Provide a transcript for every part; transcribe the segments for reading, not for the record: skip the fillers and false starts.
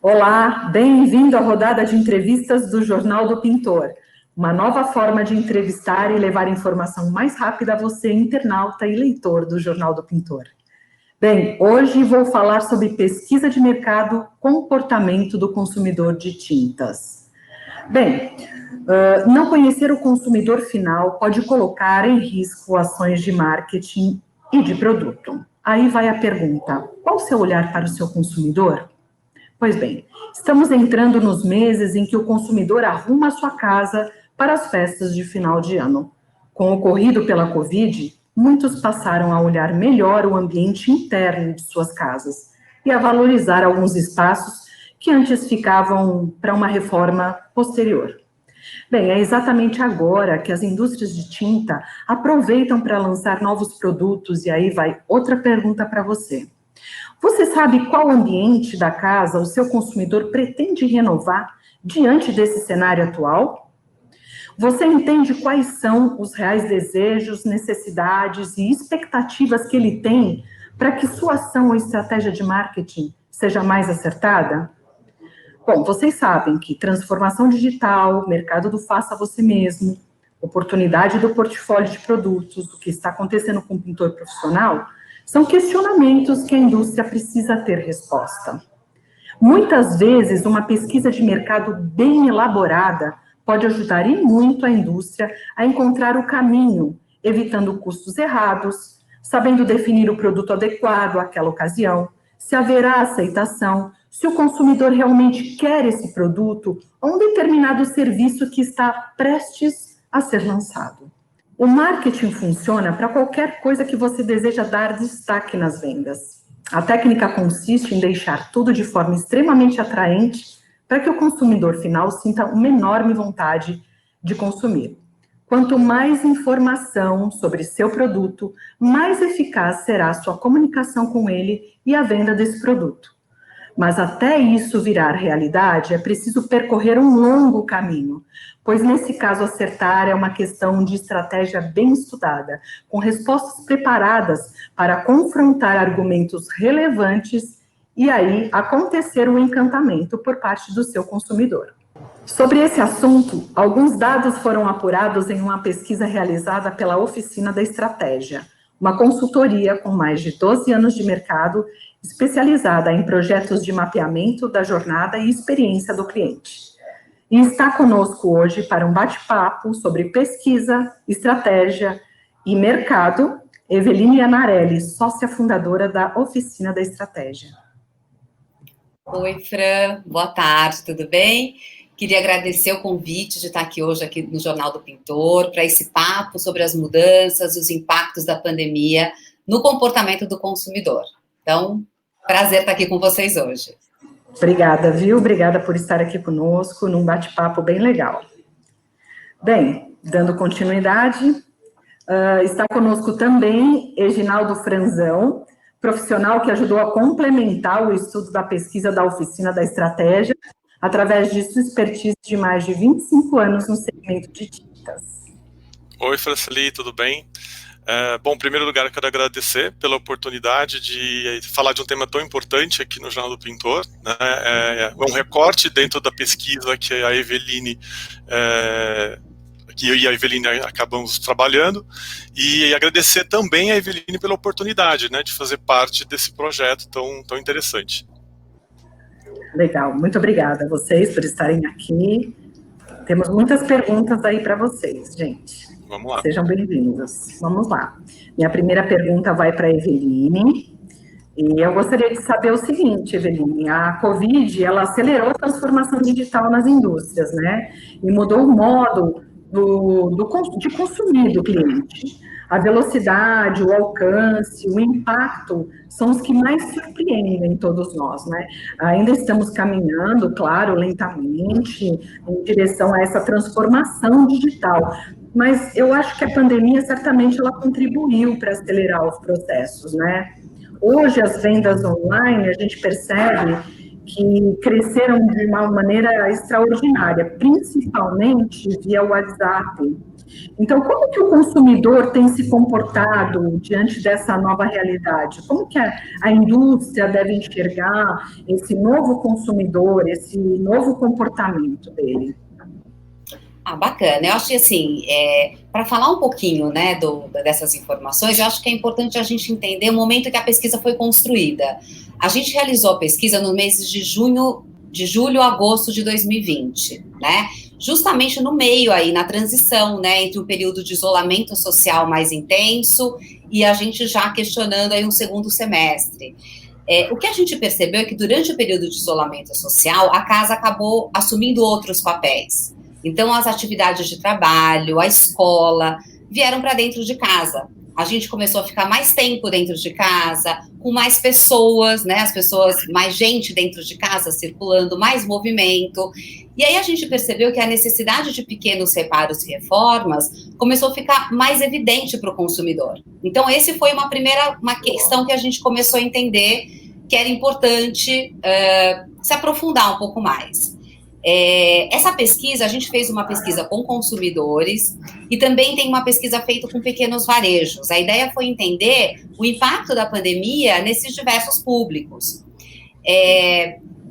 Olá, bem-vindo à rodada de entrevistas do Jornal do Pintor. Uma nova forma de entrevistar e levar informação mais rápida a você, internauta e leitor do Jornal do Pintor. Bem, hoje vou falar sobre pesquisa de mercado, comportamento do consumidor de tintas. Bem, não conhecer o consumidor final pode colocar em risco ações de marketing e de produto. Aí vai a pergunta: qual o seu olhar para o seu consumidor? Pois bem, estamos entrando nos meses em que o consumidor arruma a sua casa para as festas de final de ano. Com o ocorrido pela Covid, muitos passaram a olhar melhor o ambiente interno de suas casas e a valorizar alguns espaços que antes ficavam para uma reforma posterior. Bem, é exatamente agora que as indústrias de tinta aproveitam para lançar novos produtos, e aí vai outra pergunta para você. Você sabe qual ambiente da casa o seu consumidor pretende renovar diante desse cenário atual? Você entende quais são os reais desejos, necessidades e expectativas que ele tem para que sua ação ou estratégia de marketing seja mais acertada? Bom, vocês sabem que transformação digital, mercado do faça você mesmo, oportunidade do portfólio de produtos, o que está acontecendo com o pintor profissional, são questionamentos que a indústria precisa ter resposta. Muitas vezes, uma pesquisa de mercado bem elaborada pode ajudar e muito a indústria a encontrar o caminho, evitando custos errados, sabendo definir o produto adequado àquela ocasião, se haverá aceitação, se o consumidor realmente quer esse produto ou um determinado serviço que está prestes a ser lançado. O marketing funciona para qualquer coisa que você deseja dar destaque nas vendas. A técnica consiste em deixar tudo de forma extremamente atraente para que o consumidor final sinta uma enorme vontade de consumir. Quanto mais informação sobre seu produto, mais eficaz será a sua comunicação com ele e a venda desse produto. Mas até isso virar realidade, é preciso percorrer um longo caminho, pois nesse caso acertar é uma questão de estratégia bem estudada, com respostas preparadas para confrontar argumentos relevantes e aí acontecer o encantamento por parte do seu consumidor. Sobre esse assunto, alguns dados foram apurados em uma pesquisa realizada pela Oficina da Estratégia, uma consultoria com mais de 12 anos de mercado, especializada em projetos de mapeamento da jornada e experiência do cliente. E está conosco hoje para um bate-papo sobre pesquisa, estratégia e mercado, Eveline Anarelli, sócia fundadora da Oficina da Estratégia. Oi, Fran, boa tarde, tudo bem? Queria agradecer o convite de estar aqui hoje aqui no Jornal do Pintor para esse papo sobre as mudanças, os impactos da pandemia no comportamento do consumidor. Então, prazer estar aqui com vocês hoje. Obrigada, viu? Obrigada por estar aqui conosco num bate-papo bem legal. Bem, dando continuidade, está conosco também Eginaldo Franzão, profissional que ajudou a complementar o estudo da pesquisa da Oficina da Estratégia, através de sua expertise de mais de 25 anos no segmento de tintas. Oi, Franceli, tudo bem? Bom, em primeiro lugar, eu quero agradecer pela oportunidade de falar de um tema tão importante aqui no Jornal do Pintor, né? É um recorte dentro da pesquisa que a Eveline que eu e a Eveline acabamos trabalhando, e agradecer também a Eveline pela oportunidade, né, de fazer parte desse projeto tão interessante. Legal, muito obrigada a vocês por estarem aqui. Temos muitas perguntas aí para vocês, gente. Vamos lá. Sejam bem-vindos. Vamos lá. Minha primeira pergunta vai para a Eveline. E eu gostaria de saber o seguinte, Eveline, a Covid, ela acelerou a transformação digital nas indústrias, né? E mudou o modo de consumir do cliente. A velocidade, o alcance, o impacto são os que mais surpreendem todos nós, né? Ainda estamos caminhando, claro, lentamente, em direção a essa transformação digital, mas eu acho que a pandemia, certamente, ela contribuiu para acelerar os processos, né? Hoje, as vendas online, a gente percebe que cresceram de uma maneira extraordinária, principalmente via WhatsApp Então, como que o consumidor tem se comportado diante dessa nova realidade? Como que a indústria deve enxergar esse novo consumidor, esse novo comportamento dele? Bacana. Eu acho que, assim, para falar um pouquinho, né, dessas informações, eu acho que é importante a gente entender o momento que a pesquisa foi construída. A gente realizou a pesquisa nos meses de julho a agosto de 2020, né? Justamente no meio aí, na transição, né, entre o período de isolamento social mais intenso e a gente já questionando aí um segundo semestre. O que a gente percebeu é que durante o período de isolamento social, a casa acabou assumindo outros papéis. Então, as atividades de trabalho, a escola, vieram para dentro de casa. A gente começou a ficar mais tempo dentro de casa, com mais pessoas, né? Mais gente dentro de casa circulando, mais movimento. E aí a gente percebeu que a necessidade de pequenos reparos e reformas começou a ficar mais evidente para o consumidor. Então, esse foi uma questão que a gente começou a entender que era importante se aprofundar um pouco mais. Essa pesquisa, a gente fez uma pesquisa com consumidores e também tem uma pesquisa feita com pequenos varejos. A ideia foi entender o impacto da pandemia nesses diversos públicos.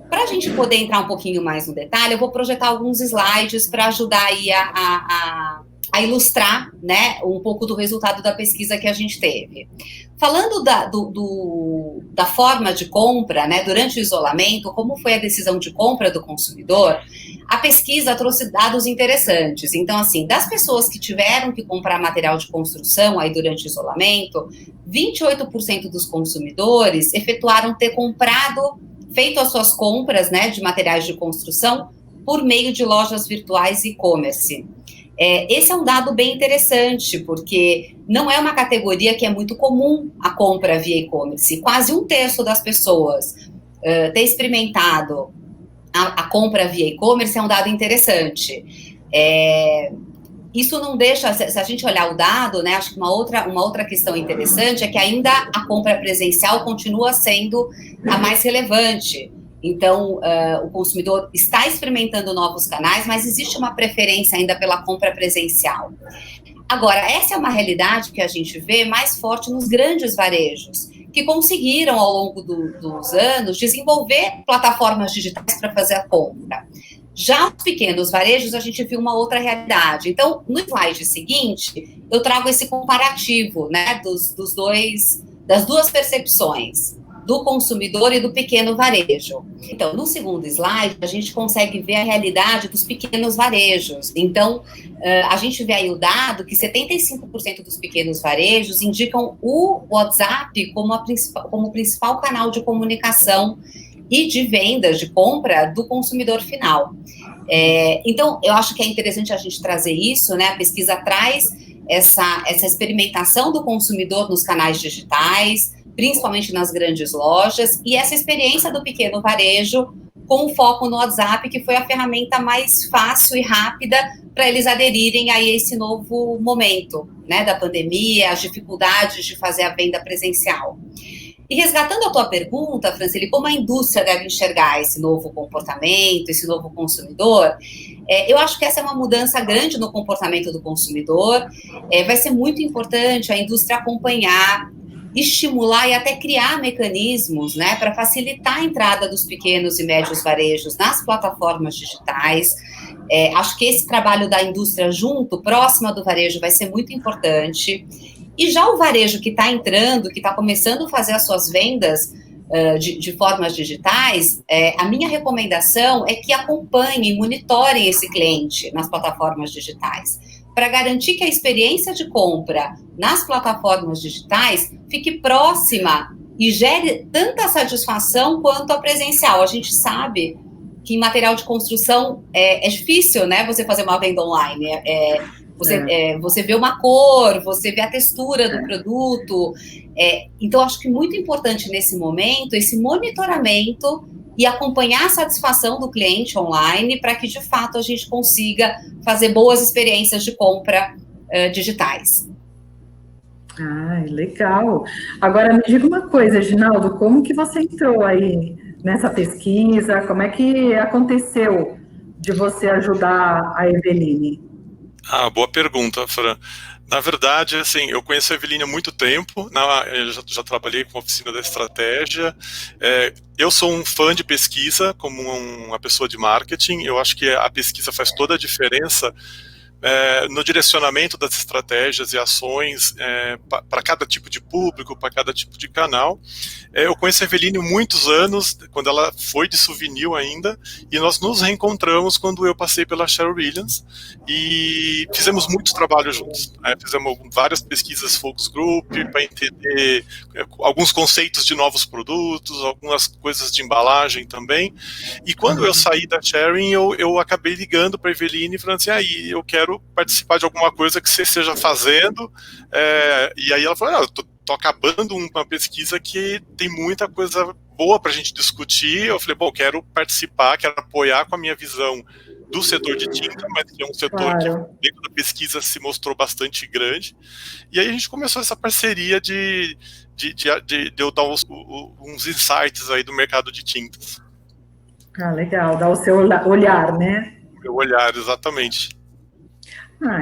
Para a gente poder entrar um pouquinho mais no detalhe, eu vou projetar alguns slides para ajudar aí a ilustrar, né, um pouco do resultado da pesquisa que a gente teve. Falando da forma de compra, né, durante o isolamento, como foi a decisão de compra do consumidor, a pesquisa trouxe dados interessantes. Então, assim, das pessoas que tiveram que comprar material de construção aí durante o isolamento, 28% dos consumidores efetuaram feito as suas compras, né, de materiais de construção por meio de lojas virtuais e e-commerce. Esse é um dado bem interessante, porque não é uma categoria que é muito comum a compra via e-commerce. Quase 1/3 das pessoas ter experimentado a compra via e-commerce é um dado interessante. Isso não deixa, se a gente olhar o dado, né, acho que uma outra questão interessante é que ainda a compra presencial continua sendo a mais relevante. Então, o consumidor está experimentando novos canais, mas existe uma preferência ainda pela compra presencial. Agora, essa é uma realidade que a gente vê mais forte nos grandes varejos, que conseguiram, ao longo dos anos, desenvolver plataformas digitais para fazer a compra. Já os pequenos varejos, a gente viu uma outra realidade. Então, no slide seguinte, eu trago esse comparativo, né, das duas percepções, do consumidor e do pequeno varejo. Então, no segundo slide, a gente consegue ver a realidade dos pequenos varejos. Então, a gente vê aí o dado que 75% dos pequenos varejos indicam o WhatsApp como o principal canal de comunicação e de vendas, de compra do consumidor final. Então, eu acho que é interessante a gente trazer isso, né? A pesquisa traz essa experimentação do consumidor nos canais digitais, principalmente nas grandes lojas, e essa experiência do pequeno varejo com foco no WhatsApp, que foi a ferramenta mais fácil e rápida para eles aderirem a esse novo momento, né, da pandemia, as dificuldades de fazer a venda presencial. E resgatando a tua pergunta, Franceli, como a indústria deve enxergar esse novo comportamento, esse novo consumidor, eu acho que essa é uma mudança grande no comportamento do consumidor. Vai ser muito importante a indústria acompanhar, estimular e até criar mecanismos, né, para facilitar a entrada dos pequenos e médios varejos nas plataformas digitais. Acho que esse trabalho da indústria junto, próxima do varejo, vai ser muito importante. E já o varejo que está entrando, que está começando a fazer as suas vendas de formas digitais, a minha recomendação é que acompanhem e monitorem esse cliente nas plataformas digitais, para garantir que a experiência de compra nas plataformas digitais fique próxima e gere tanta satisfação quanto a presencial. A gente sabe que em material de construção é difícil, né, você fazer uma venda online. Você vê uma cor, você vê a textura do produto. Então, acho que muito importante nesse momento esse monitoramento e acompanhar a satisfação do cliente online para que, de fato, a gente consiga fazer boas experiências de compra digitais. Legal. Agora, me diga uma coisa, Ginaldo, como que você entrou aí nessa pesquisa? Como é que aconteceu de você ajudar a Eveline? Boa pergunta, Fran. Na verdade, assim, eu conheço a Eveline há muito tempo, eu já trabalhei com a oficina da estratégia. Eu sou um fã de pesquisa, como uma pessoa de marketing. Eu acho que a pesquisa faz toda a diferença no direcionamento das estratégias e ações para cada tipo de público, para cada tipo de canal. Eu conheço a Eveline há muitos anos, quando ela foi de Souvenir ainda, e nós nos reencontramos quando eu passei pela Sherwin Williams e fizemos muitos trabalhos juntos. Fizemos várias pesquisas focus group para entender alguns conceitos de novos produtos, algumas coisas de embalagem também. E quando eu saí da Sherwin, eu acabei ligando para a Eveline e falando assim, eu quero participar de alguma coisa que você esteja fazendo. E aí ela falou, eu tô acabando uma pesquisa que tem muita coisa boa para a gente discutir. Eu falei, bom, quero participar, quero apoiar com a minha visão do setor de tinta, mas que é um setor que dentro da pesquisa se mostrou bastante grande. E aí a gente começou essa parceria de eu dar uns insights aí do mercado de tintas. Legal, dar o seu olhar, né? O meu olhar, exatamente.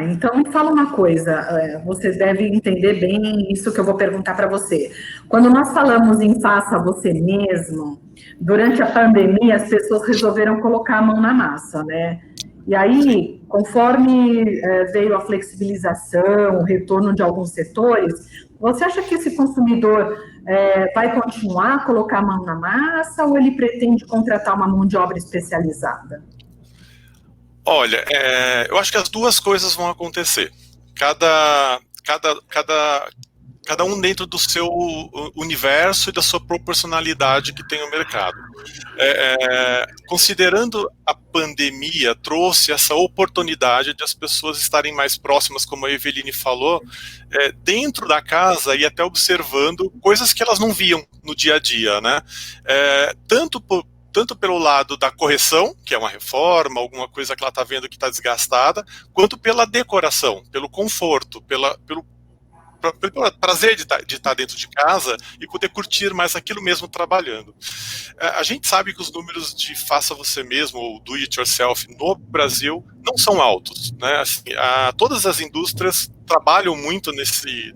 Então me fala uma coisa, você deve entender bem isso que eu vou perguntar para você. Quando nós falamos em faça você mesmo, durante a pandemia as pessoas resolveram colocar a mão na massa, né? E aí, conforme veio a flexibilização, o retorno de alguns setores, você acha que esse consumidor vai continuar a colocar a mão na massa ou ele pretende contratar uma mão de obra especializada? Olha, eu acho que as duas coisas vão acontecer. Cada um dentro do seu universo e da sua proporcionalidade que tem o mercado. Considerando a pandemia, trouxe essa oportunidade de as pessoas estarem mais próximas, como a Eveline falou, dentro da casa e até observando coisas que elas não viam no dia a dia, né? Tanto pelo lado da correção, que é uma reforma, alguma coisa que ela está vendo que está desgastada, quanto pela decoração, pelo conforto, pelo prazer de estar dentro de casa e poder curtir mais aquilo mesmo trabalhando. A gente sabe que os números de faça você mesmo, ou do it yourself, no Brasil, não são altos, né? Assim, todas as indústrias trabalham muito nesse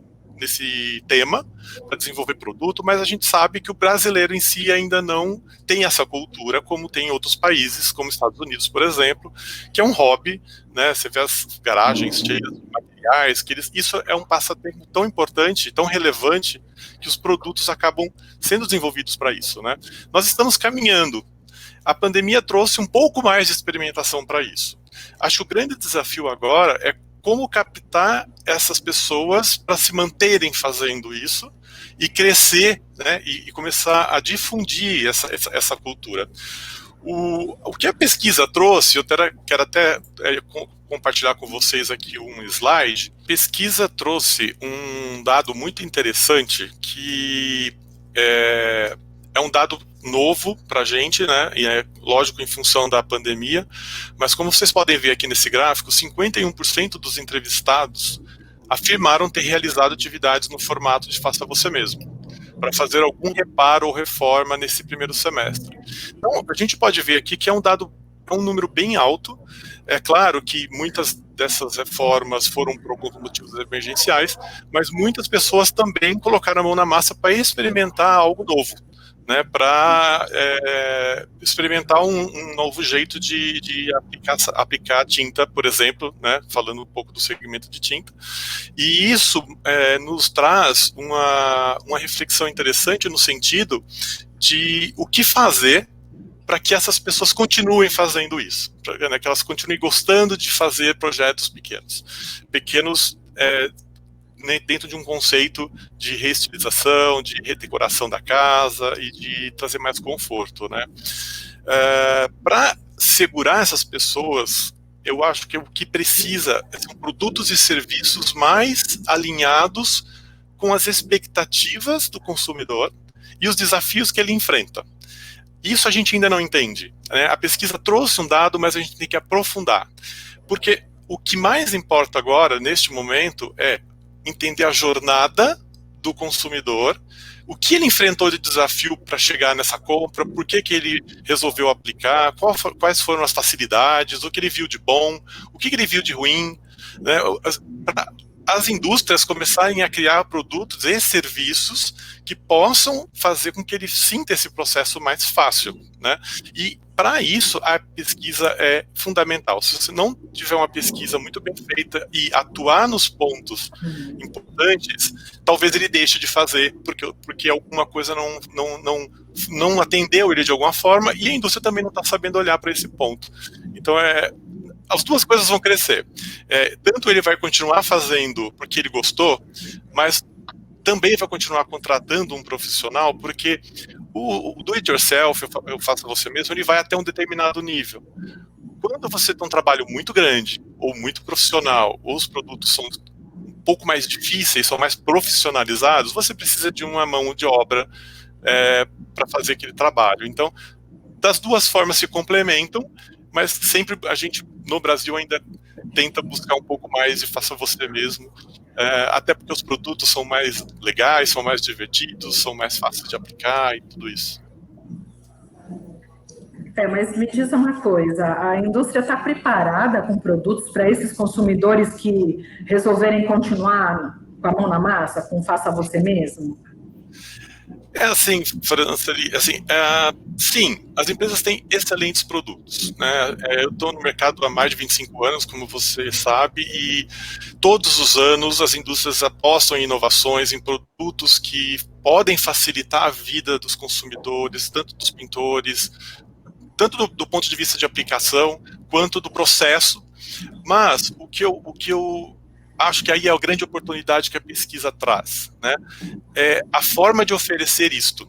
tema para desenvolver produto, mas a gente sabe que o brasileiro em si ainda não tem essa cultura como tem em outros países, como Estados Unidos, por exemplo, que é um hobby, né? Você vê as garagens cheias de materiais, isso é um passatempo tão importante, tão relevante, que os produtos acabam sendo desenvolvidos para isso, né? Nós estamos caminhando. A pandemia trouxe um pouco mais de experimentação para isso. Acho que o grande desafio agora é como captar essas pessoas para se manterem fazendo isso e crescer, né, e começar a difundir essa cultura. O que a pesquisa trouxe, eu quero até compartilhar com vocês aqui um slide. A pesquisa trouxe um dado muito interessante que é um dado novo para a gente, né? E é lógico em função da pandemia, mas como vocês podem ver aqui nesse gráfico, 51% dos entrevistados afirmaram ter realizado atividades no formato de faça você mesmo, para fazer algum reparo ou reforma nesse primeiro semestre. Então, a gente pode ver aqui que é um número bem alto. É claro que muitas dessas reformas foram por alguns motivos emergenciais, mas muitas pessoas também colocaram a mão na massa para experimentar algo novo, né, para experimentar um novo jeito de aplicar tinta, por exemplo, né, falando um pouco do segmento de tinta. E isso nos traz uma reflexão interessante no sentido de o que fazer para que essas pessoas continuem fazendo isso, né, que elas continuem gostando de fazer projetos pequenos dentro de um conceito de reestilização, de redecoração da casa e de trazer mais conforto, né? Para segurar essas pessoas, eu acho que o que precisa são produtos e serviços mais alinhados com as expectativas do consumidor e os desafios que ele enfrenta. Isso a gente ainda não entende, né? A pesquisa trouxe um dado, mas a gente tem que aprofundar, porque o que mais importa agora, neste momento, é entender a jornada do consumidor, o que ele enfrentou de desafio para chegar nessa compra, por que ele resolveu aplicar, quais foram as facilidades, o que ele viu de bom, o que ele viu de ruim, né, as indústrias começarem a criar produtos e serviços que possam fazer com que ele sinta esse processo mais fácil, né? E para isso a pesquisa é fundamental. Se você não tiver uma pesquisa muito bem feita e atuar nos pontos importantes, talvez ele deixe de fazer, porque alguma coisa não atendeu ele de alguma forma, e a indústria também não está sabendo olhar para esse ponto. Então as duas coisas vão crescer. Tanto ele vai continuar fazendo porque ele gostou, mas também vai continuar contratando um profissional, porque o do-it-yourself, eu faço você mesmo, ele vai até um determinado nível. Quando você tem um trabalho muito grande, ou muito profissional, ou os produtos são um pouco mais difíceis, são mais profissionalizados, você precisa de uma mão de obra para fazer aquele trabalho. Então, das duas formas se complementam, mas sempre a gente, no Brasil, ainda tenta buscar um pouco mais de faça você mesmo, até porque os produtos são mais legais, são mais divertidos, são mais fáceis de aplicar e tudo isso. Mas me diz uma coisa, a indústria está preparada com produtos para esses consumidores que resolverem continuar com a mão na massa, com faça você mesmo? Assim, França, sim, as empresas têm excelentes produtos, né? Eu estou no mercado há mais de 25 anos, como você sabe, e todos os anos as indústrias apostam em inovações, em produtos que podem facilitar a vida dos consumidores, tanto dos pintores, tanto do ponto de vista de aplicação, quanto do processo. Mas o que eu acho que aí é a grande oportunidade que a pesquisa traz, né? A forma de oferecer isto.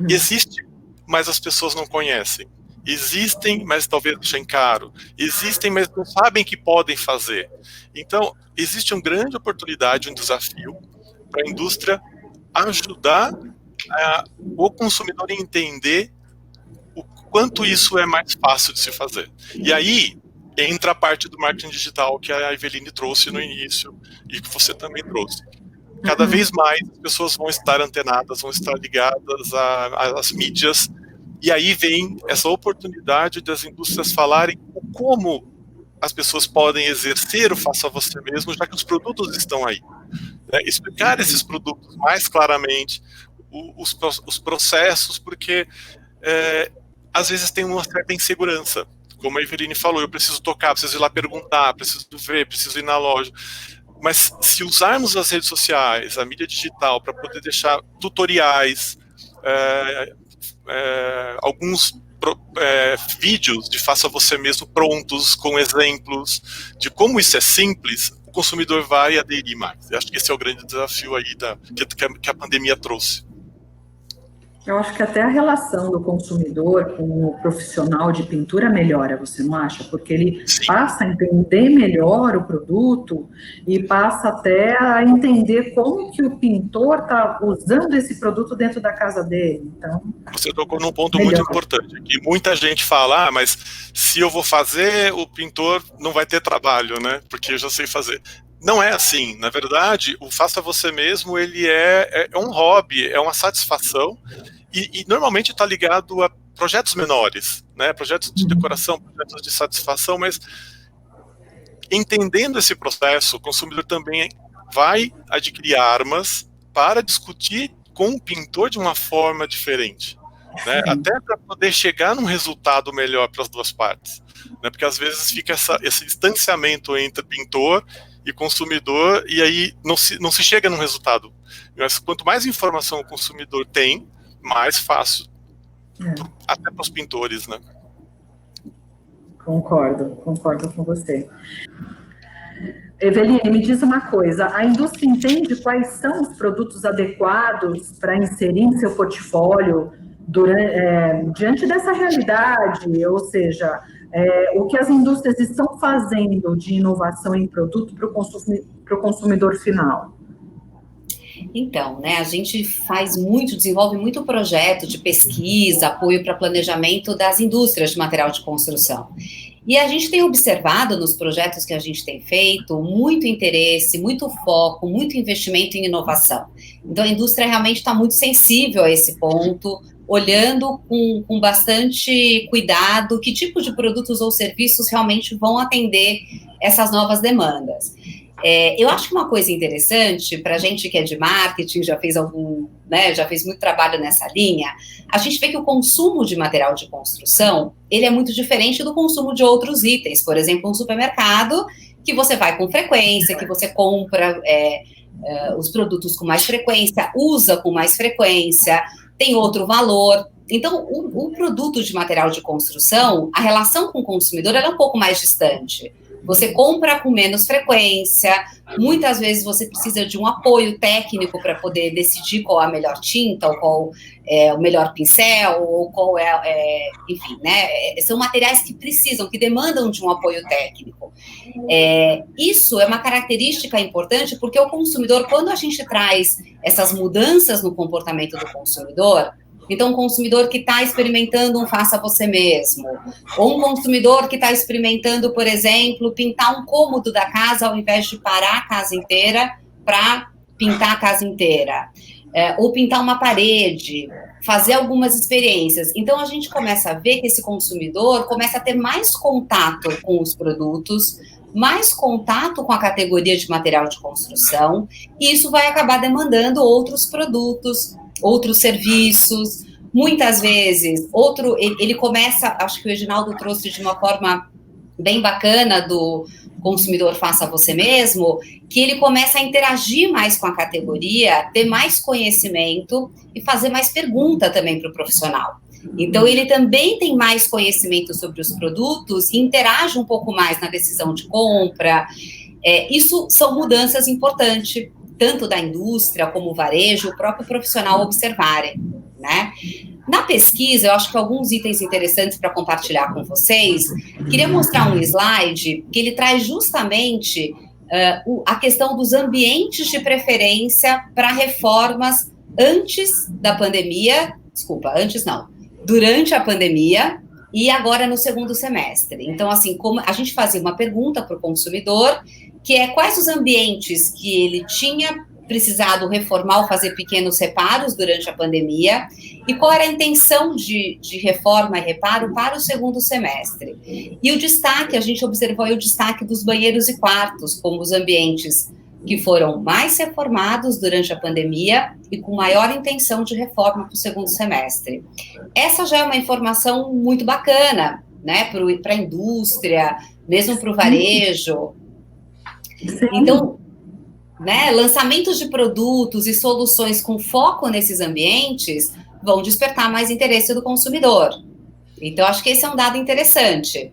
Existe, mas as pessoas não conhecem. Existem, mas talvez achem caro. Existem, mas não sabem que podem fazer. Então, existe uma grande oportunidade, um desafio para a indústria ajudar o consumidor a entender o quanto isso é mais fácil de se fazer. E aí entra a parte do marketing digital que a Eveline trouxe no início e que você também trouxe. Cada vez mais as pessoas vão estar antenadas, vão estar ligadas às mídias, e aí vem essa oportunidade das indústrias falarem como as pessoas podem exercer o faça você mesmo, já que os produtos estão aí. Explicar esses produtos mais claramente, os processos, porque às vezes tem uma certa insegurança. Como a Eveline falou, eu preciso tocar, preciso ir lá perguntar, preciso ver, preciso ir na loja. Mas se usarmos as redes sociais, a mídia digital, para poder deixar tutoriais, alguns vídeos de faça você mesmo prontos, com exemplos de como isso é simples, o consumidor vai aderir mais. Eu acho que esse é o grande desafio aí que a pandemia trouxe. Eu acho que até a relação do consumidor com o profissional de pintura melhora, você não acha? Porque ele passa a entender melhor o produto e passa até a entender como que o pintor está usando esse produto dentro da casa dele. Então, você tocou num ponto muito importante, que muita gente fala, mas se eu vou fazer, o pintor não vai ter trabalho, né? Porque eu já sei fazer. Não é assim. Na verdade, o faça você mesmo, ele é um hobby, é uma satisfação. E normalmente está ligado a projetos menores, né? Projetos de decoração, projetos de satisfação, mas entendendo esse processo, o consumidor também vai adquirir armas para discutir com o pintor de uma forma diferente, né? Até para poder chegar num resultado melhor para as duas partes, né? Porque às vezes fica esse distanciamento entre pintor e consumidor, e aí não se chega num resultado. Mas quanto mais informação o consumidor tem, mais fácil, até para os pintores, né? Concordo com você. Eveline, me diz uma coisa, a indústria entende quais são os produtos adequados para inserir em seu portfólio diante dessa realidade, ou seja, o que as indústrias estão fazendo de inovação em produto para o consumidor final? Então, né, a gente desenvolve muito projeto de pesquisa, apoio para planejamento das indústrias de material de construção. E a gente tem observado nos projetos que a gente tem feito muito interesse, muito foco, muito investimento em inovação. Então, a indústria realmente está muito sensível a esse ponto, olhando com bastante cuidado que tipo de produtos ou serviços realmente vão atender essas novas demandas. Eu acho que uma coisa interessante, para a gente que é de marketing, já fez muito trabalho nessa linha, a gente vê que o consumo de material de construção, ele é muito diferente do consumo de outros itens. Por exemplo, um supermercado, que você vai com frequência, que você compra os produtos com mais frequência, usa com mais frequência, tem outro valor. Então, o produto de material de construção, a relação com o consumidor, ela é um pouco mais distante. Você compra com menos frequência, muitas vezes você precisa de um apoio técnico para poder decidir qual é a melhor tinta, ou qual é o melhor pincel, ou qual enfim, né? São materiais que que demandam de um apoio técnico. Isso é uma característica importante, porque o consumidor, quando a gente traz essas mudanças no comportamento do consumidor, então, um consumidor que está experimentando um faça você mesmo, ou um consumidor que está experimentando, por exemplo, pintar um cômodo da casa ao invés de parar a casa inteira para pintar a casa inteira, ou pintar uma parede, fazer algumas experiências. Então, a gente começa a ver que esse consumidor começa a ter mais contato com os produtos, mais contato com a categoria de material de construção, e isso vai acabar demandando outros produtos, outros serviços. Muitas vezes, ele começa, acho que o Reginaldo trouxe de uma forma bem bacana do consumidor faça você mesmo, que ele começa a interagir mais com a categoria, ter mais conhecimento e fazer mais pergunta também para o profissional. Então, ele também tem mais conhecimento sobre os produtos e interage um pouco mais na decisão de compra. Isso são mudanças importantes, tanto da indústria como o varejo, o próprio profissional observarem, né? Na pesquisa, eu acho que alguns itens interessantes para compartilhar com vocês. Queria mostrar um slide que ele traz justamente a questão dos ambientes de preferência para reformas durante a pandemia e agora no segundo semestre. Então, assim, como a gente fazia uma pergunta para o consumidor, que é quais os ambientes que ele tinha precisado reformar ou fazer pequenos reparos durante a pandemia, e qual era a intenção de reforma e reparo para o segundo semestre. E o destaque, a gente observou aí o destaque dos banheiros e quartos, como os ambientes que foram mais reformados durante a pandemia e com maior intenção de reforma para o segundo semestre. Essa já é uma informação muito bacana, né, para a indústria, mesmo para o varejo. Sim. Então, né, lançamentos de produtos e soluções com foco nesses ambientes vão despertar mais interesse do consumidor. Então, acho que esse é um dado interessante.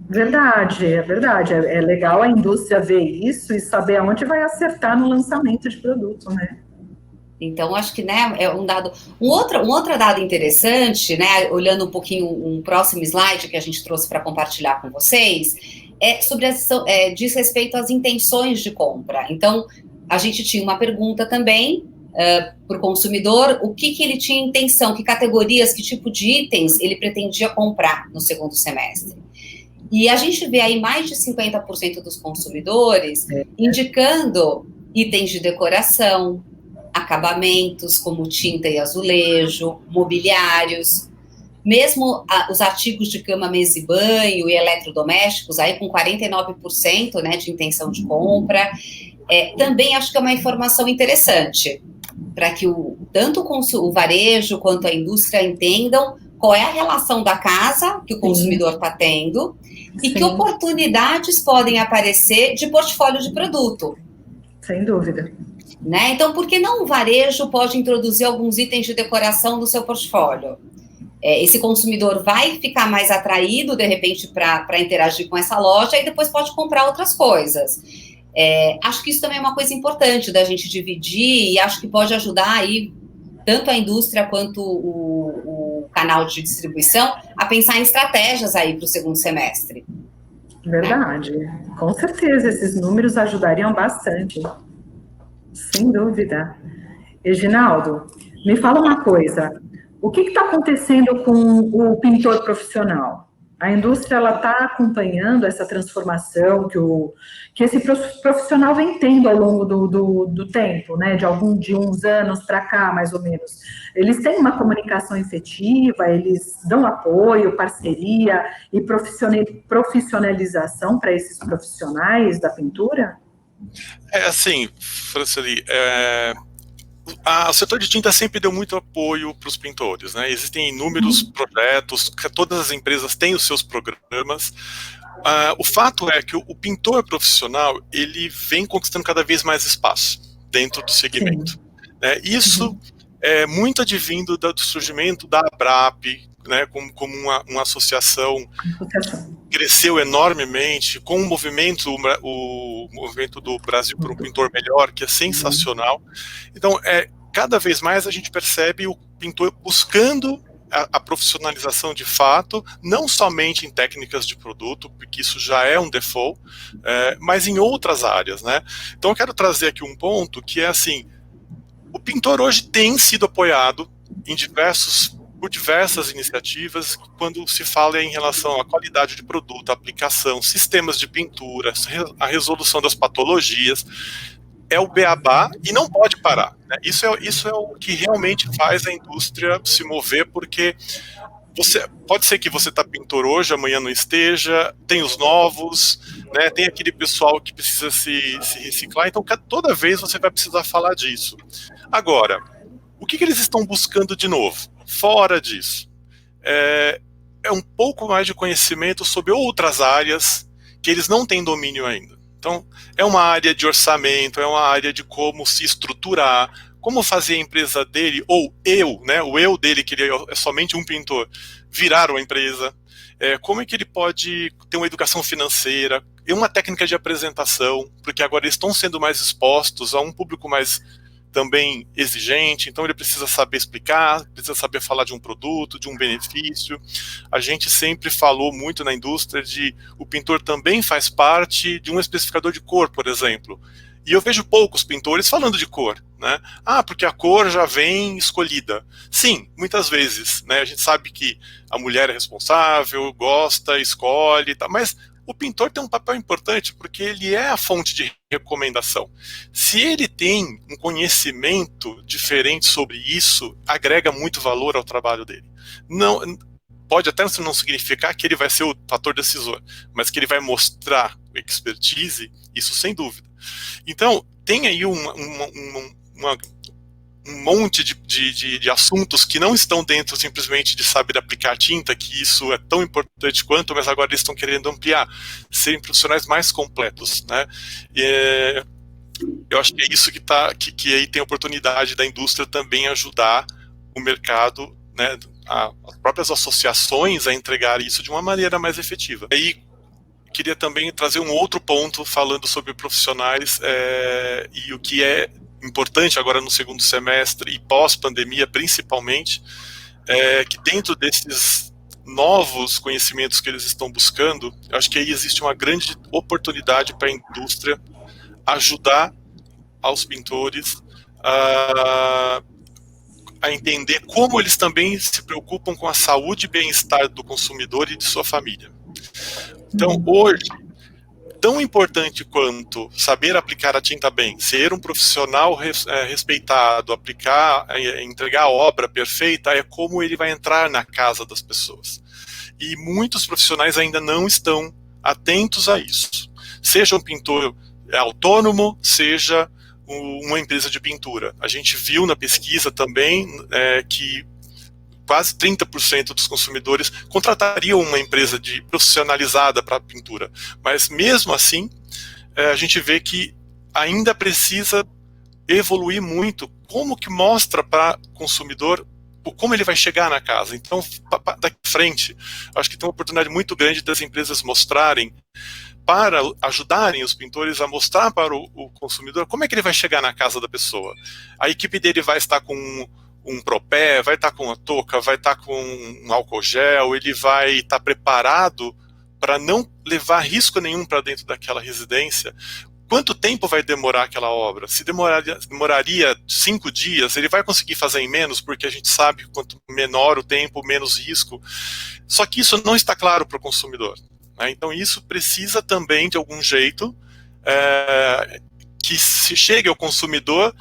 Verdade, é verdade. É legal a indústria ver isso e saber aonde vai acertar no lançamento de produto, né? Então, acho que, né, é um dado... Um outro dado interessante, né, olhando um pouquinho um próximo slide que a gente trouxe para compartilhar com vocês, diz respeito às intenções de compra. Então, a gente tinha uma pergunta também para o consumidor, o que ele tinha intenção, que categorias, que tipo de itens ele pretendia comprar no segundo semestre. E a gente vê aí mais de 50% dos consumidores indicando itens de decoração, acabamentos como tinta e azulejo, mobiliários, mesmo os artigos de cama, mesa e banho e eletrodomésticos, aí com 49%, né, de intenção de compra. Também acho que é uma informação interessante, para que tanto o varejo quanto a indústria entendam qual é a relação da casa que o consumidor está tendo e que oportunidades podem aparecer de portfólio de produto. Sem dúvida. Né? Então, por que não o varejo pode introduzir alguns itens de decoração no seu portfólio? Esse consumidor vai ficar mais atraído, de repente, para interagir com essa loja e depois pode comprar outras coisas. Acho que isso também é uma coisa importante da gente dividir e acho que pode ajudar aí tanto a indústria quanto o canal de distribuição a pensar em estratégias aí para o segundo semestre. Verdade. Com certeza, esses números ajudariam bastante. Sem dúvida. Reginaldo, me fala uma coisa. O que está acontecendo com o pintor profissional? A indústria está acompanhando essa transformação que esse profissional vem tendo ao longo do tempo, né? De uns anos para cá, mais ou menos. Eles têm uma comunicação efetiva, eles dão apoio, parceria e profissionalização para esses profissionais da pintura? Assim, Franceli, o setor de tinta sempre deu muito apoio para os pintores, né? Existem inúmeros projetos, todas as empresas têm os seus programas. O fato é que o pintor profissional, ele vem conquistando cada vez mais espaço dentro do segmento, né? Isso é muito advindo do surgimento da ABRAP, né, como uma associação que cresceu enormemente, com o movimento do Brasil por um Pintor Melhor, que é sensacional. Então, cada vez mais a gente percebe o pintor buscando a profissionalização de fato, não somente em técnicas de produto, porque isso já é um default, mas em outras áreas, né? Então eu quero trazer aqui um ponto que é assim, o pintor hoje tem sido apoiado por diversas iniciativas quando se fala em relação à qualidade de produto, aplicação, sistemas de pintura, a resolução das patologias. É o beabá e não pode parar, né? Isso é o que realmente faz a indústria se mover, porque pode ser que você está pintor hoje, amanhã não esteja, tem os novos, né? Tem aquele pessoal que precisa se reciclar, então toda vez você vai precisar falar disso. Agora, o que eles estão buscando de novo? Fora disso, é um pouco mais de conhecimento sobre outras áreas que eles não têm domínio ainda. Então, é uma área de orçamento, é uma área de como se estruturar, como fazer a empresa dele, ou o eu dele, que ele é somente um pintor, virar uma empresa, como é que ele pode ter uma educação financeira, e uma técnica de apresentação, porque agora eles estão sendo mais expostos a um público mais também exigente, então ele precisa saber explicar, precisa saber falar de um produto, de um benefício. A gente sempre falou muito na indústria o pintor também faz parte de um especificador de cor, por exemplo. E eu vejo poucos pintores falando de cor, né? Porque a cor já vem escolhida. Sim, muitas vezes, né? A gente sabe que a mulher é responsável, gosta, escolhe, tá, mas o pintor tem um papel importante porque ele é a fonte de recomendação. Se ele tem um conhecimento diferente sobre isso, agrega muito valor ao trabalho dele. Não, pode até não significar que ele vai ser o fator decisor, mas que ele vai mostrar expertise, isso sem dúvida. Então, tem aí um monte de assuntos que não estão dentro simplesmente de saber aplicar tinta, que isso é tão importante quanto, mas agora eles estão querendo ampliar, serem profissionais mais completos, né? Eu acho que é isso que aí tem a oportunidade da indústria também ajudar o mercado, né, as próprias associações a entregar isso de uma maneira mais efetiva. Aí queria também trazer um outro ponto falando sobre profissionais e o que é importante agora no segundo semestre e pós-pandemia principalmente, que dentro desses novos conhecimentos que eles estão buscando, eu acho que aí existe uma grande oportunidade para a indústria ajudar aos pintores a entender como eles também se preocupam com a saúde e bem-estar do consumidor e de sua família. Então, hoje, tão importante quanto saber aplicar a tinta bem, ser um profissional respeitado, entregar a obra perfeita, é como ele vai entrar na casa das pessoas. E muitos profissionais ainda não estão atentos a isso. Seja um pintor autônomo, seja uma empresa de pintura. A gente viu na pesquisa também que quase 30% dos consumidores contratariam uma empresa profissionalizada para pintura. Mas mesmo assim, a gente vê que ainda precisa evoluir muito. Como que mostra para o consumidor como ele vai chegar na casa? Então, daqui à frente, acho que tem uma oportunidade muito grande das empresas mostrarem, para ajudarem os pintores a mostrar para o consumidor como é que ele vai chegar na casa da pessoa. A equipe dele vai estar com um propé, vai estar com a touca, vai estar com um álcool gel, ele vai estar preparado para não levar risco nenhum para dentro daquela residência. quanto tempo vai demorar aquela obra? Se demoraria 5 dias, ele vai conseguir fazer em menos, porque a gente sabe que quanto menor o tempo, menos risco. Só que isso não está claro para o consumidor, né? Então isso precisa também, de algum jeito, que se chegue ao consumidor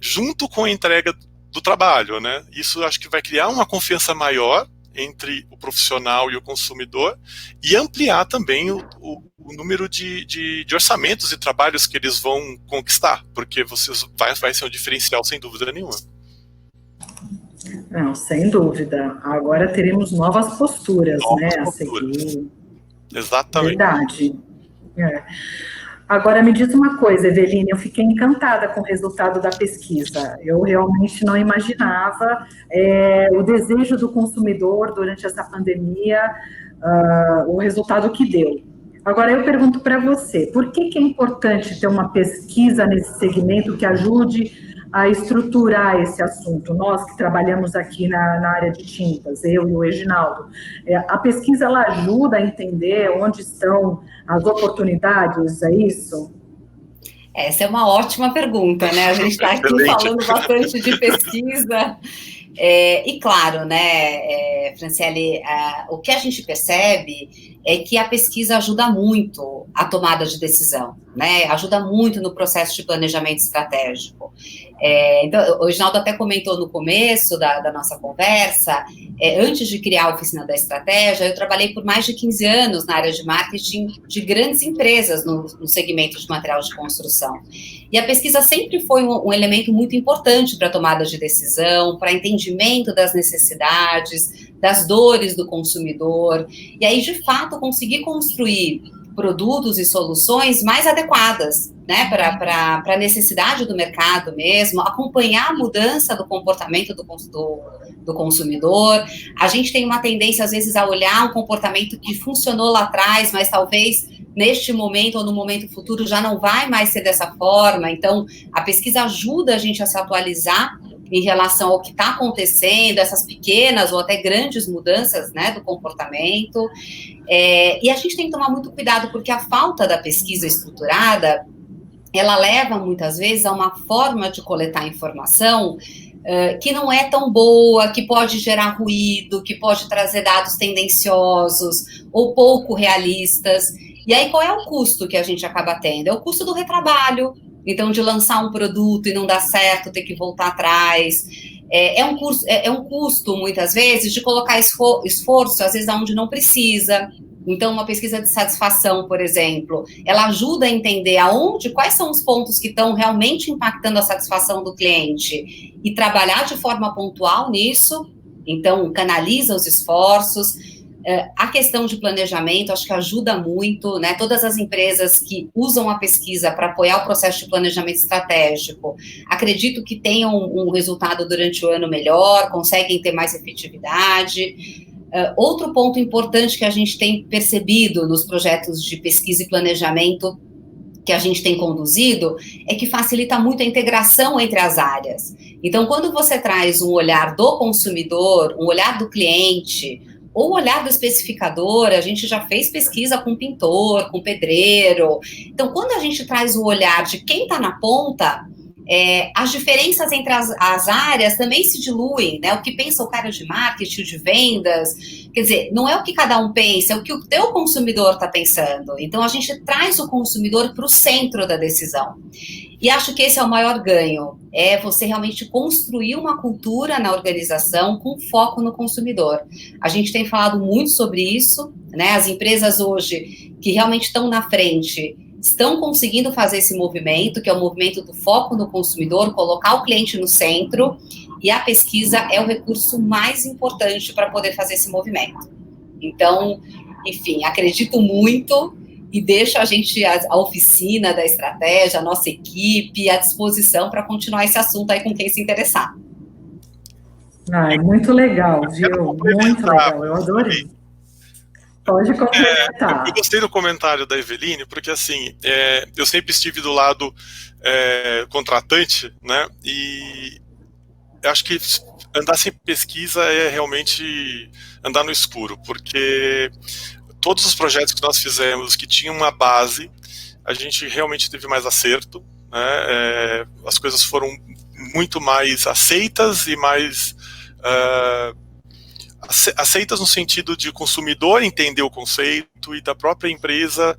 junto com a entrega do trabalho, né? Isso acho que vai criar uma confiança maior entre o profissional e o consumidor e ampliar também o número de orçamentos e trabalhos que eles vão conquistar, porque vai ser um diferencial sem dúvida nenhuma. Não, sem dúvida. Agora teremos novas posturas, né, a seguir. Exatamente. Verdade. Agora, me diz uma coisa, Eveline, eu fiquei encantada com o resultado da pesquisa. Eu realmente não imaginava o desejo do consumidor durante essa pandemia, o resultado que deu. Agora, eu pergunto para você, por que é importante ter uma pesquisa nesse segmento que ajude a estruturar esse assunto? Nós que trabalhamos aqui na área de tintas, eu e o Reginaldo, a pesquisa ela ajuda a entender onde estão as oportunidades, é isso? Essa é uma ótima pergunta, né? A gente está aqui falando bastante de pesquisa. E claro, né, Franciele, o que a gente percebe é que a pesquisa ajuda muito a tomada de decisão, né? Ajuda muito no processo de planejamento estratégico. Então, o Reginaldo até comentou no começo da nossa conversa, antes de criar a Oficina da Estratégia, eu trabalhei por mais de 15 anos na área de marketing de grandes empresas no segmento de material de construção. E a pesquisa sempre foi um elemento muito importante para a tomada de decisão, para entendimento das necessidades, das dores do consumidor, e aí, de fato, conseguir construir produtos e soluções mais adequadas, né, para a necessidade do mercado mesmo, acompanhar a mudança do comportamento do consumidor. A gente tem uma tendência, às vezes, a olhar um comportamento que funcionou lá atrás, mas talvez neste momento ou no momento futuro já não vai mais ser dessa forma. Então, a pesquisa ajuda a gente a se atualizar em relação ao que está acontecendo, essas pequenas ou até grandes mudanças, né, do comportamento. E a gente tem que tomar muito cuidado, porque a falta da pesquisa estruturada, ela leva muitas vezes a uma forma de coletar informação que não é tão boa, que pode gerar ruído, que pode trazer dados tendenciosos ou pouco realistas. E aí, qual é o custo que a gente acaba tendo? É o custo do retrabalho. Então, de lançar um produto e não dar certo, ter que voltar atrás. É um custo, muitas vezes, de colocar esforço, às vezes, onde não precisa. Então, uma pesquisa de satisfação, por exemplo, ela ajuda a entender quais são os pontos que estão realmente impactando a satisfação do cliente e trabalhar de forma pontual nisso. Então, canaliza os esforços. A questão de planejamento, acho que ajuda muito, né? Todas as empresas que usam a pesquisa para apoiar o processo de planejamento estratégico, acredito que tenham um resultado durante o ano melhor, conseguem ter mais efetividade. Outro ponto importante que a gente tem percebido nos projetos de pesquisa e planejamento que a gente tem conduzido é que facilita muito a integração entre as áreas. Então, quando você traz um olhar do consumidor, um olhar do cliente, ou o olhar do especificador, a gente já fez pesquisa com pintor, com pedreiro. Então, quando a gente traz o olhar de quem está na ponta, as diferenças entre as áreas também se diluem, né? O que pensa o cara de marketing, de vendas, quer dizer, não é o que cada um pensa, é o que o teu consumidor está pensando. Então, a gente traz o consumidor para o centro da decisão. E acho que esse é o maior ganho, é você realmente construir uma cultura na organização com foco no consumidor. A gente tem falado muito sobre isso, né? As empresas hoje que realmente estão na frente estão conseguindo fazer esse movimento, que é o movimento do foco no consumidor, colocar o cliente no centro, e a pesquisa é o recurso mais importante para poder fazer esse movimento. Então, enfim, acredito muito e deixo a oficina da estratégia, a nossa equipe, à disposição para continuar esse assunto aí com quem se interessar. Muito legal, viu? Muito legal, eu adorei. Pode complementar. Eu gostei do comentário da Eveline, porque assim, eu sempre estive do lado contratante, né, e eu acho que andar sem pesquisa é realmente andar no escuro, porque todos os projetos que nós fizemos que tinham uma base, a gente realmente teve mais acerto, né? As coisas foram muito mais aceitas e mais aceitas no sentido de o consumidor entender o conceito e da própria empresa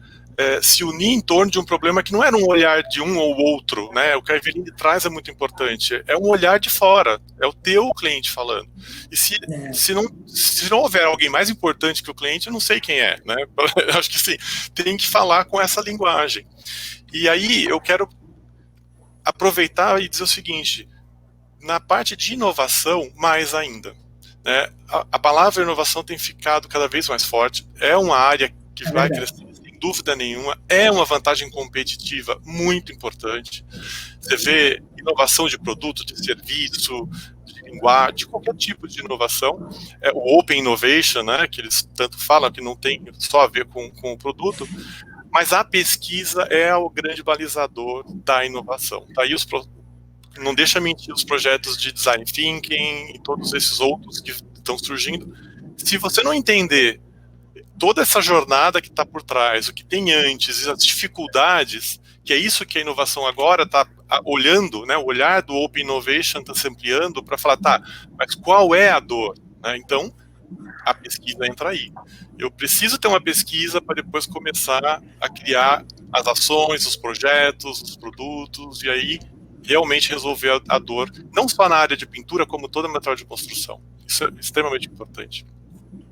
se unir em torno de um problema que não era um olhar de um ou outro, né? O que a Eveline traz é muito importante, é um olhar de fora, é o teu cliente falando. E se não houver alguém mais importante que o cliente, eu não sei quem é, né? Eu acho que sim, tem que falar com essa linguagem. E aí eu quero aproveitar e dizer o seguinte, na parte de inovação, mais ainda, né? A palavra inovação tem ficado cada vez mais forte, é uma área que vai crescer, dúvida nenhuma, é uma vantagem competitiva muito importante. Você vê inovação de produto, de serviço, de linguagem, de qualquer tipo de inovação. O Open Innovation, né, que eles tanto falam que não tem só a ver com o produto, mas a pesquisa é o grande balizador da inovação. Daí não deixa mentir os projetos de Design Thinking e todos esses outros que estão surgindo. Se você não entender toda essa jornada que está por trás, o que tem antes, as dificuldades, que é isso que a inovação agora está olhando, né, o olhar do Open Innovation está se ampliando para falar, tá, mas qual é a dor? Né? Então, a pesquisa entra aí. Eu preciso ter uma pesquisa para depois começar a criar as ações, os projetos, os produtos, e aí realmente resolver a dor, não só na área de pintura, como toda a material de construção. Isso é extremamente importante.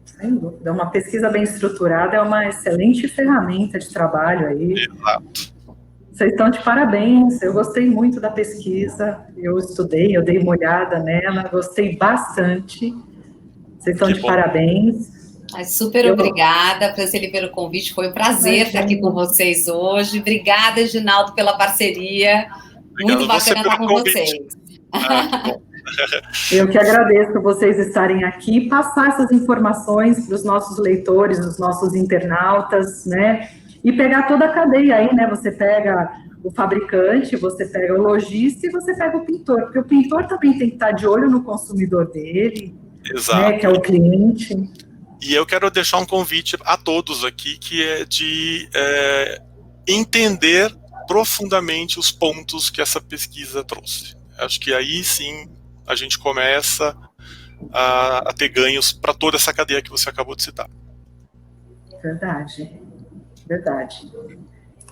Sem dúvida, uma pesquisa bem estruturada é uma excelente ferramenta de trabalho aí. Exato. Vocês estão de parabéns, eu gostei muito da pesquisa, eu estudei, eu dei uma olhada nela, gostei bastante. Vocês estão de parabéns. Super obrigada, Franceli, pelo convite, foi um prazer estar aqui com vocês hoje. Obrigada, Reginaldo, pela parceria. Muito bacana estar com vocês. Que bom. Eu que agradeço vocês estarem aqui e passar essas informações para os nossos leitores, os nossos internautas, né? E pegar toda a cadeia aí, né? Você pega o fabricante, você pega o lojista e você pega o pintor, porque o pintor também tem que estar de olho no consumidor dele, exato, né? Que é o cliente. E eu quero deixar um convite a todos aqui, que é de entender profundamente os pontos que essa pesquisa trouxe. Acho que aí sim a gente começa a ter ganhos para toda essa cadeia que você acabou de citar. Verdade, verdade.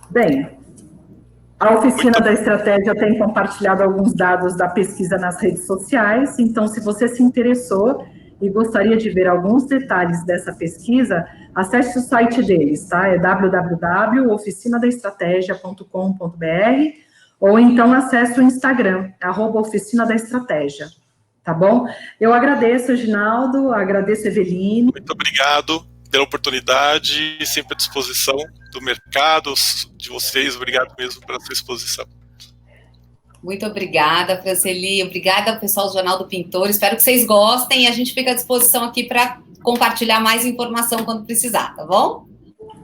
Bem, a Oficina da Estratégia tem compartilhado alguns dados da pesquisa nas redes sociais, então se você se interessou e gostaria de ver alguns detalhes dessa pesquisa, acesse o site deles, tá? É www.oficinadaestrategia.com.br ou então acesse o Instagram, @Oficina da Estratégia, tá bom? Eu agradeço, Reginaldo, agradeço, Eveline. Muito obrigado pela oportunidade e sempre à disposição do mercado, de vocês, obrigado mesmo pela sua exposição. Muito obrigada, Franceli, obrigada ao pessoal do Jornal do Pintor, espero que vocês gostem e a gente fica à disposição aqui para compartilhar mais informação quando precisar, tá bom?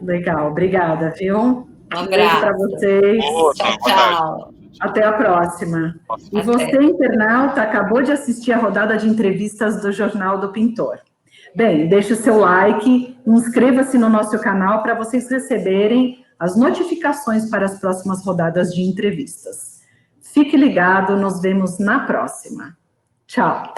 Legal, obrigada, viu? Um abraço para vocês. Tchau, tchau. Até a próxima. E você, internauta, acabou de assistir a rodada de entrevistas do Jornal do Pintor. Bem, deixe o seu like, inscreva-se no nosso canal para vocês receberem as notificações para as próximas rodadas de entrevistas. Fique ligado, nos vemos na próxima. Tchau.